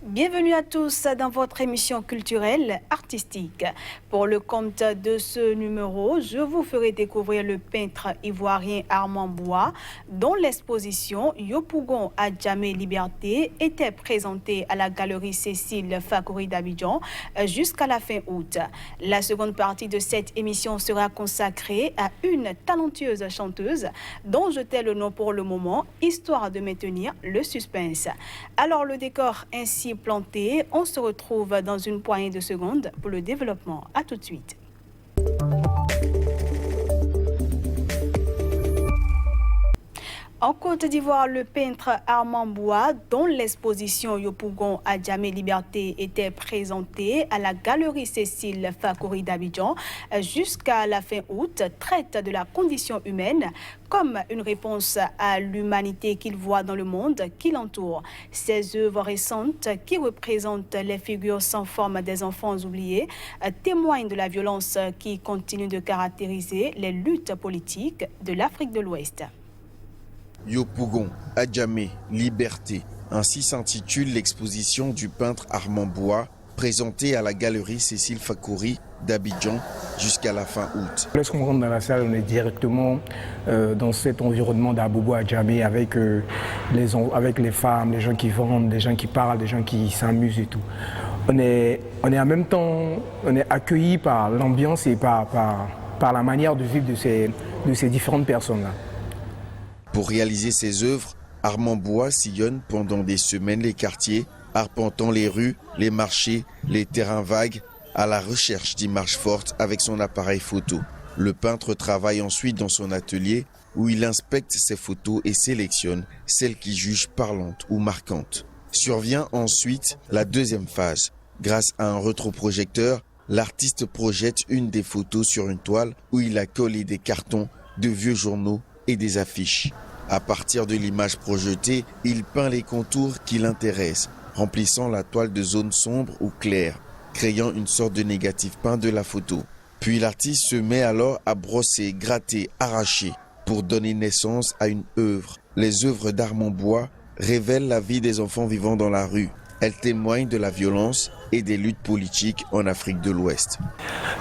Bienvenue à tous dans votre émission culturelle artistique. Pour le compte de ce numéro, je vous ferai découvrir le peintre ivoirien Armand Bois, dont l'exposition Yopougon à Djamé Liberté était présentée à la galerie Cécile Fakouri d'Abidjan jusqu'à la fin août. La seconde partie de cette émission sera consacrée à une talentueuse chanteuse dont je tais le nom pour le moment, histoire de maintenir le suspense. Alors le décor ainsi planté, on se retrouve dans une poignée de secondes pour le développement. À tout de suite. En Côte d'Ivoire, le peintre Armand Bois, dont l'exposition Yopougon à Djamé Liberté était présentée à la galerie Cécile Fakouri d'Abidjan jusqu'à la fin août, traite de la condition humaine comme une réponse à l'humanité qu'il voit dans le monde qui l'entoure. Ces œuvres récentes, qui représentent les figures sans forme des enfants oubliés, témoignent de la violence qui continue de caractériser les luttes politiques de l'Afrique de l'Ouest. Yopougon, Adjamé, Liberté, ainsi s'intitule l'exposition du peintre Armand Bois, présentée à la galerie Cécile Fakouri d'Abidjan jusqu'à la fin août. Lorsqu'on rentre dans la salle, on est directement dans cet environnement d'Abobo Adjamé avec les femmes, les gens qui vendent, les gens qui parlent, les gens qui s'amusent et tout. On est en même temps accueilli par l'ambiance et par la manière de vivre de ces différentes personnes-là. Pour réaliser ses œuvres, Armand Bois sillonne pendant des semaines les quartiers, arpentant les rues, les marchés, les terrains vagues, à la recherche d'images fortes avec son appareil photo. Le peintre travaille ensuite dans son atelier où il inspecte ses photos et sélectionne celles qu'il juge parlantes ou marquantes. Survient ensuite la deuxième phase. Grâce à un rétroprojecteur, l'artiste projette une des photos sur une toile où il a collé des cartons, de vieux journaux et des affiches. À partir de l'image projetée, il peint les contours qui l'intéressent, remplissant la toile de zones sombres ou claires, créant une sorte de négatif peint de la photo. Puis l'artiste se met alors à brosser, gratter, arracher pour donner naissance à une œuvre. Les œuvres d'Armand Bois révèlent la vie des enfants vivant dans la rue. Elles témoignent de la violence et des luttes politiques en Afrique de l'Ouest.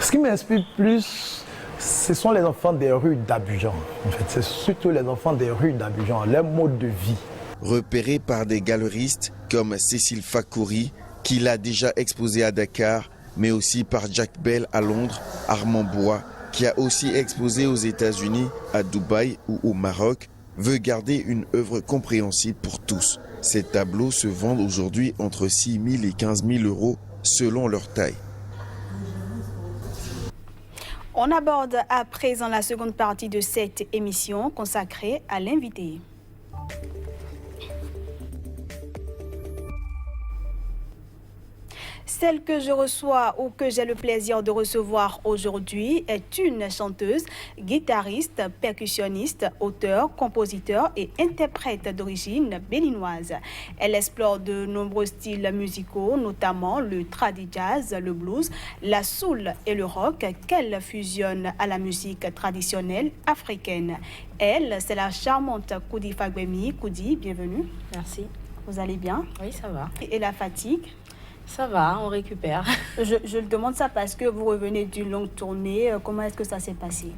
Ce qui m'inspire plus, ce sont les enfants des rues d'Abidjan. En fait, c'est surtout les enfants des rues d'Abidjan, leur mode de vie. Repéré par des galeristes comme Cécile Fakouri, qui l'a déjà exposé à Dakar, mais aussi par Jack Bell à Londres, Armand Bois, qui a aussi exposé aux États-Unis, à Dubaï ou au Maroc, veut garder une œuvre compréhensible pour tous. Ces tableaux se vendent aujourd'hui entre 6 000 et 15 000 euros selon leur taille. On aborde à présent la seconde partie de cette émission consacrée à l'invité. Celle que je reçois ou que j'ai le plaisir de recevoir aujourd'hui est une chanteuse, guitariste, percussionniste, auteure, compositeur et interprète d'origine béninoise. Elle explore de nombreux styles musicaux, notamment le tradi jazz, le blues, la soul et le rock qu'elle fusionne à la musique traditionnelle africaine. Elle, c'est la charmante Koudi Fagbemi. Koudi, bienvenue. Merci. Vous allez bien? Oui, ça va. Et la fatigue? Ça va, on récupère. Je le demande ça parce que vous revenez d'une longue tournée. Comment est-ce que ça s'est passé?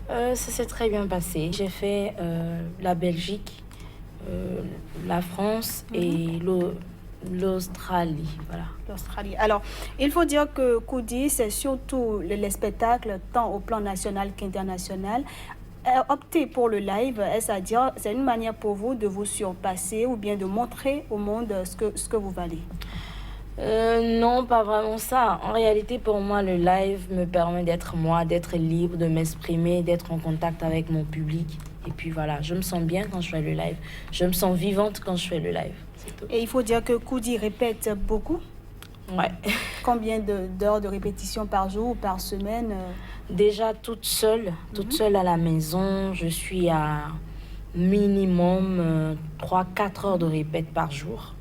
Ça s'est très bien passé. J'ai fait la Belgique, la France et l'Australie. Voilà. L'Australie. Alors, il faut dire que Koudi, c'est surtout les spectacles, tant au plan national qu'international. Opter pour le live, c'est-à-dire, c'est une manière pour vous de vous surpasser ou bien de montrer au monde ce que vous valez? Non, pas vraiment ça. En réalité, pour moi, le live me permet d'être moi, d'être libre, de m'exprimer, d'être en contact avec mon public. Et puis voilà, je me sens bien quand je fais le live. Je me sens vivante quand je fais le live. C'est tout. Et il faut dire que Koudi répète beaucoup? Ouais. Combien d'heures de répétition par jour ou par semaine? Déjà toute seule à la maison, je suis à minimum 3-4 heures de répète par jour.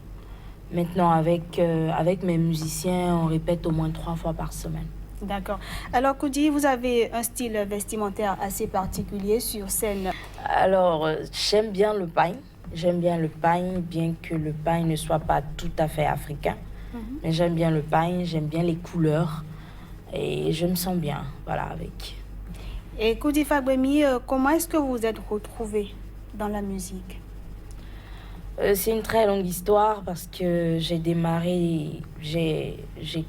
Maintenant, avec mes musiciens, on répète au moins 3 fois par semaine. D'accord. Alors, Koudi, vous avez un style vestimentaire assez particulier sur scène. Alors, j'aime bien le pagne. J'aime bien le pagne, bien que le pagne ne soit pas tout à fait africain. Mais j'aime bien le pain, j'aime bien les couleurs et je me sens bien, voilà, avec. Et Koudi Fagbemi, comment est-ce que vous vous êtes retrouvé dans la musique? C'est une très longue histoire parce que j'ai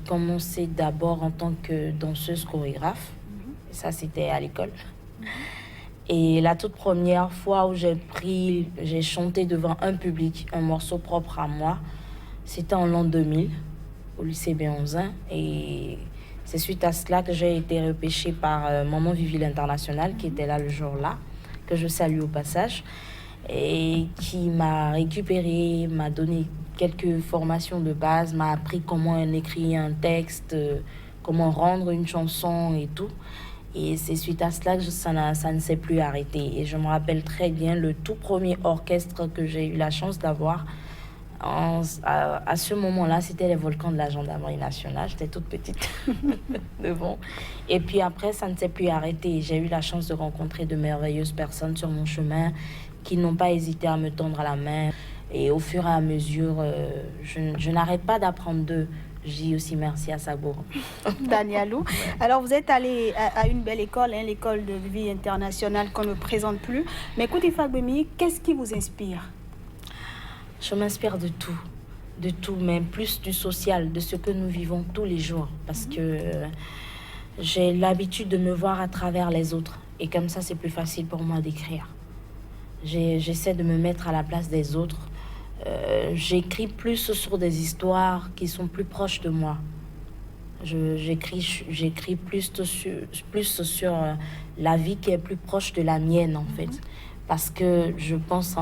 commencé d'abord en tant que danseuse chorégraphe. Et ça, c'était à l'école. Et la toute première fois où j'ai chanté devant un public, un morceau propre à moi, c'était en l'an 2000, au lycée Béonzin. Et c'est suite à cela que j'ai été repêchée par Maman Vivi l'International, qui était là le jour-là, que je salue au passage, et qui m'a récupérée, m'a donné quelques formations de base, m'a appris comment écrire un texte, comment rendre une chanson et tout. Et c'est suite à cela que ça ne s'est plus arrêté. Et je me rappelle très bien le tout premier orchestre que j'ai eu la chance d'avoir. À ce moment-là, c'était les Volcans de la Gendarmerie nationale. J'étais toute petite devant. Et puis après, ça ne s'est plus arrêté. J'ai eu la chance de rencontrer de merveilleuses personnes sur mon chemin qui n'ont pas hésité à me tendre la main. Et au fur et à mesure, je n'arrête pas d'apprendre d'eux. Je dis aussi merci à Sabour. Danielou. Alors, vous êtes allé à une belle école, l'école de vie internationale qu'on ne présente plus. Mais Koudi Fagbemi, qu'est-ce qui vous inspire? Je m'inspire de tout, mais plus du social, de ce que nous vivons tous les jours. Parce que j'ai l'habitude de me voir à travers les autres. Et comme ça, c'est plus facile pour moi d'écrire. J'essaie de me mettre à la place des autres. J'écris plus sur des histoires qui sont plus proches de moi. J'écris plus sur la vie qui est plus proche de la mienne, en fait. Parce que je pense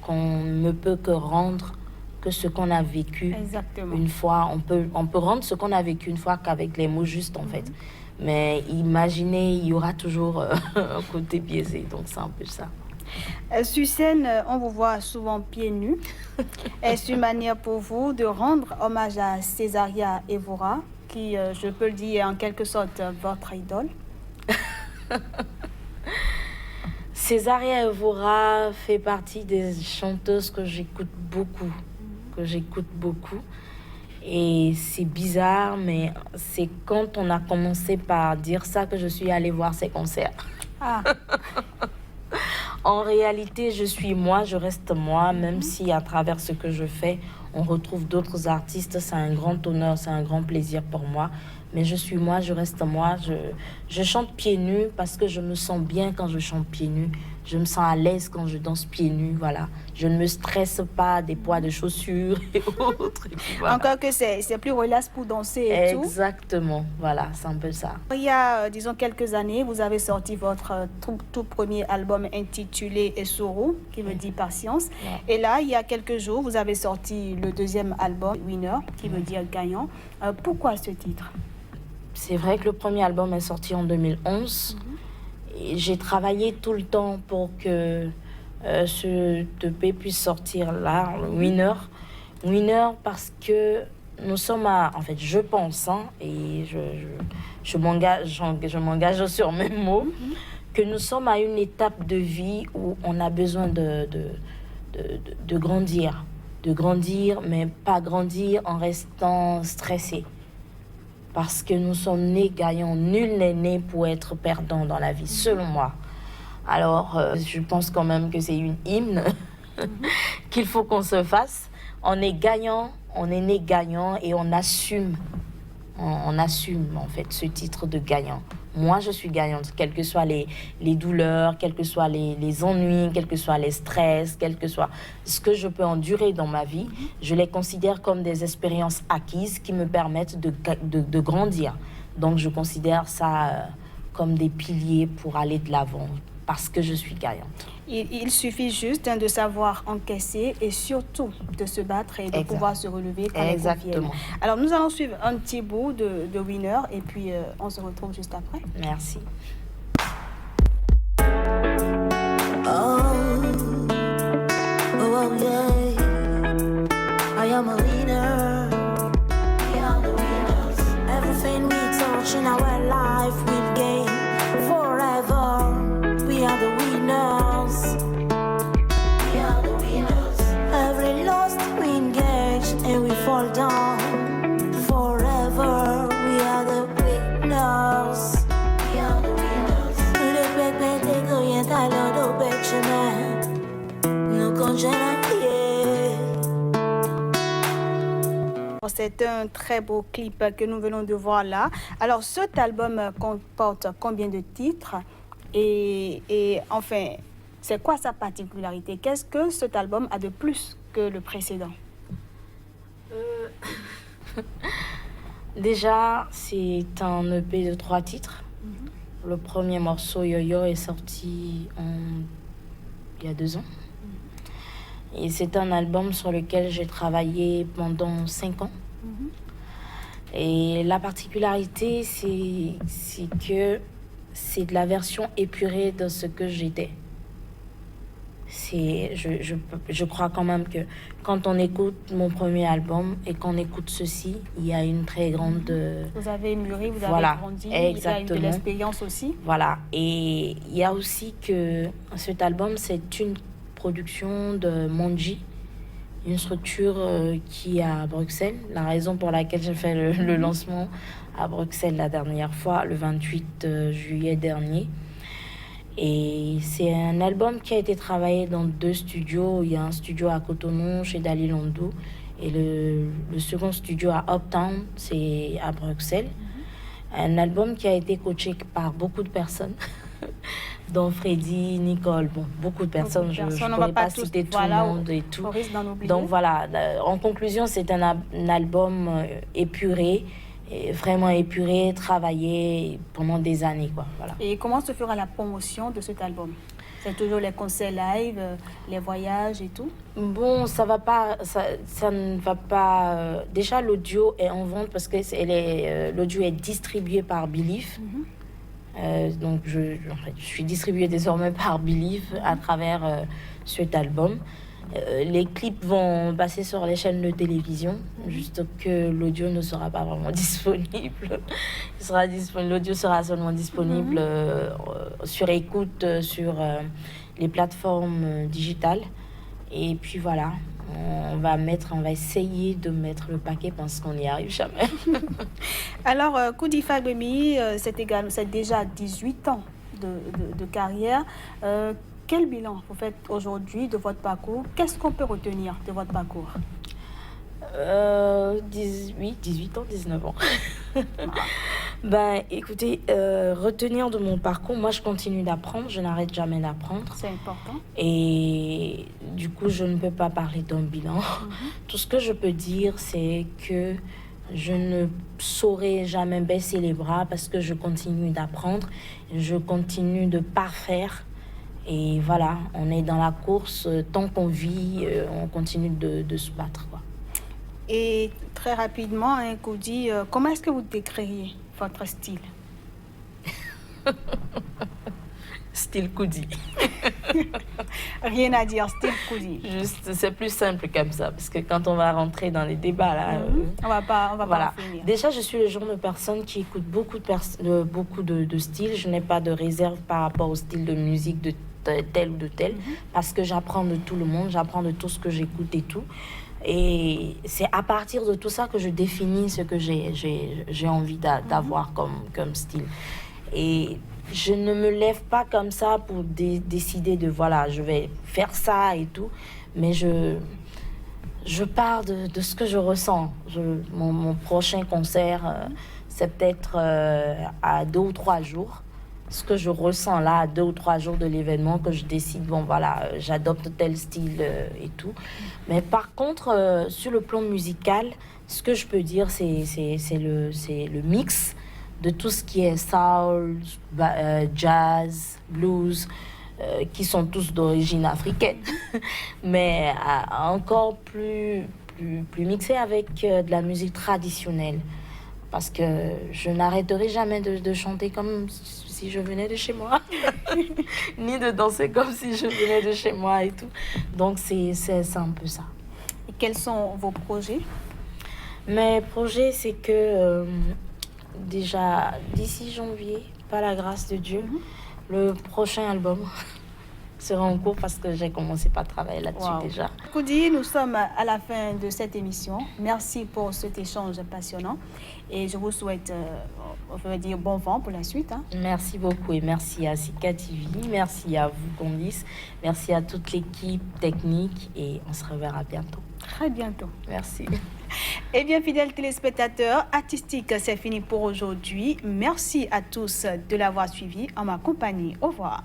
qu'on ne peut que rendre que ce qu'on a vécu. Exactement. Une fois. On peut rendre ce qu'on a vécu une fois qu'avec les mots justes, en fait. Mais imaginez, il y aura toujours un côté biaisé. Donc c'est un peu ça. Sur scène, on vous voit souvent pieds nus. Est-ce une manière pour vous de rendre hommage à Césaria Evora, qui, je peux le dire, est en quelque sorte votre idole? Césaria Evora fait partie des chanteuses que j'écoute beaucoup. Et c'est bizarre, mais c'est quand on a commencé par dire ça que je suis allée voir ses concerts. Ah. En réalité, je suis moi, je reste moi, même si à travers ce que je fais, on retrouve d'autres artistes. C'est un grand honneur, c'est un grand plaisir pour moi. Mais je suis moi, je reste moi. Je chante pieds nus parce que je me sens bien quand je chante pieds nus. Je me sens à l'aise quand je danse pieds nus, voilà. Je ne me stresse pas des poids de chaussures et autres. Et puis voilà. Encore que c'est plus relax pour danser et tout. Exactement, voilà, c'est un peu ça. Il y a, disons, quelques années, vous avez sorti votre tout premier album intitulé Esoro, qui veut dire patience. Ouais. Et là, il y a quelques jours, vous avez sorti le deuxième album, Winner, qui veut dire gagnant. Pourquoi ce titre? C'est vrai que le premier album est sorti en 2011. Et j'ai travaillé tout le temps pour que ce EP puisse sortir là, le Winner. Winner parce que nous sommes en fait, je pense, et je m'engage sur mes mots, que nous sommes à une étape de vie où on a besoin de grandir. De grandir, mais pas grandir en restant stressé. Parce que nous sommes nés gagnants. Nul n'est né pour être perdant dans la vie, selon moi. Alors, je pense quand même que c'est une hymne qu'il faut qu'on se fasse. On est gagnant, on est né gagnant et on assume. On assume, en fait, ce titre de gagnant. Moi, je suis gagnante, quelles que soient les douleurs, quels que soient les ennuis, quels que soient les stress, quel que soit ce que je peux endurer dans ma vie, je les considère comme des expériences acquises qui me permettent de grandir. Donc, je considère ça comme des piliers pour aller de l'avant, parce que je suis gagnante. Il suffit juste de savoir encaisser et surtout de se battre et de pouvoir se relever quand les coups viennent. Alors, nous allons suivre un petit bout de Winner et puis on se retrouve juste après. Merci. Oh yeah, I am a winner. We are the winners. Everything we touch in our life will gain forever. We are the winners. We are the winners. Every loss we engage and we fall down. C'est un très beau clip que nous venons de voir là. Alors, cet album comporte combien de titres et enfin, c'est quoi sa particularité? Qu'est-ce que cet album a de plus que le précédent? Déjà, c'est un EP de 3 titres. Le premier morceau, Yo-Yo, est sorti il y a 2 ans. Et c'est un album sur lequel j'ai travaillé pendant 5 ans. Et la particularité, c'est que c'est de la version épurée de ce que j'étais. Je crois quand même que quand on écoute mon premier album et qu'on écoute ceci, il y a une très grande... Vous avez mûri, vous voilà, avez grandi, exactement. il y a eu de l'expérience aussi. Voilà, et il y a aussi que cet album, c'est une production de Monji, une structure qui est à Bruxelles. La raison pour laquelle j'ai fait le lancement à Bruxelles la dernière fois, le 28 juillet dernier. Et c'est un album qui a été travaillé dans 2 studios. Il y a un studio à Cotonou, chez Dali Landou, et le second studio à Uptown, c'est à Bruxelles. Un album qui a été coaché par beaucoup de personnes, dont Freddy, Nicole, beaucoup de personnes. Je ne pourrais pas citer tout le monde et tout. Donc voilà, en conclusion, c'est un album épuré, vraiment épuré, travaillé pendant des années, quoi. Voilà. Et comment se fera la promotion de cet album? C'est toujours les concerts live, les voyages et tout? Bon, ça va pas, ça ne va pas. Déjà, l'audio est en vente parce que l'audio est distribué par Believe. Donc, je suis distribuée désormais par Believe à travers cet album. Les clips vont passer sur les chaînes de télévision, juste que l'audio ne sera pas vraiment disponible. L'audio sera seulement disponible sur écoute, sur les plateformes digitales. Et puis voilà, on va essayer de mettre le paquet parce qu'on n'y arrive jamais. Alors, Koudifa Gbemi, c'est déjà 18 ans de carrière. Quel bilan vous faites aujourd'hui de votre parcours? Qu'est-ce qu'on peut retenir de votre parcours? 18 ans, 19 ans. Ben, écoutez, retenir de mon parcours, moi je continue d'apprendre, je n'arrête jamais d'apprendre. C'est important. Et du coup, je ne peux pas parler d'un bilan. Tout ce que je peux dire, c'est que je ne saurais jamais baisser les bras parce que je continue d'apprendre, je continue de parfaire. Et voilà, on est dans la course, tant qu'on vit, on continue de se battre, quoi. Et très rapidement, Koudi, comment est-ce que vous décririez votre style? Style Koudi. Rien à dire, style Koudi. Juste, c'est plus simple comme ça, parce que quand on va rentrer dans les débats, là... on va pas voilà. en finir. Déjà, je suis le genre de personne qui écoute beaucoup de styles. Je n'ai pas de réserve par rapport au style de musique de tel ou de tel, parce que j'apprends de tout le monde, j'apprends de tout ce que j'écoute et tout. Et c'est à partir de tout ça que je définis ce que j'ai envie d'avoir comme style. Et je ne me lève pas comme ça pour décider de, voilà, je vais faire ça et tout, mais je pars de ce que je ressens. Mon prochain concert, c'est peut-être à 2 ou 3 jours. Ce que je ressens là, à 2 ou 3 jours de l'événement, que je décide, bon voilà, j'adopte tel style et tout. Mais par contre, sur le plan musical, ce que je peux dire, c'est le mix de tout ce qui est soul, jazz, blues, qui sont tous d'origine africaine, mais encore plus mixé avec de la musique traditionnelle. Parce que je n'arrêterai jamais de chanter comme si je venais de chez moi, ni de danser comme si je venais de chez moi et tout. Donc c'est un peu ça. Et quels sont vos projets? Mes projets, c'est que déjà d'ici janvier, par la grâce de Dieu, le prochain album sera en cours parce que j'ai commencé par travailler là-dessus déjà. Koudi, nous sommes à la fin de cette émission. Merci pour cet échange passionnant et je vous souhaite, on va dire, bon vent pour la suite. Merci beaucoup et merci à Sika TV, merci à vous Candice, merci à toute l'équipe technique et on se reverra bientôt. Très bientôt. Merci. Eh bien, fidèles téléspectateurs, Artistique, c'est fini pour aujourd'hui. Merci à tous de l'avoir suivi en ma compagnie. Au revoir.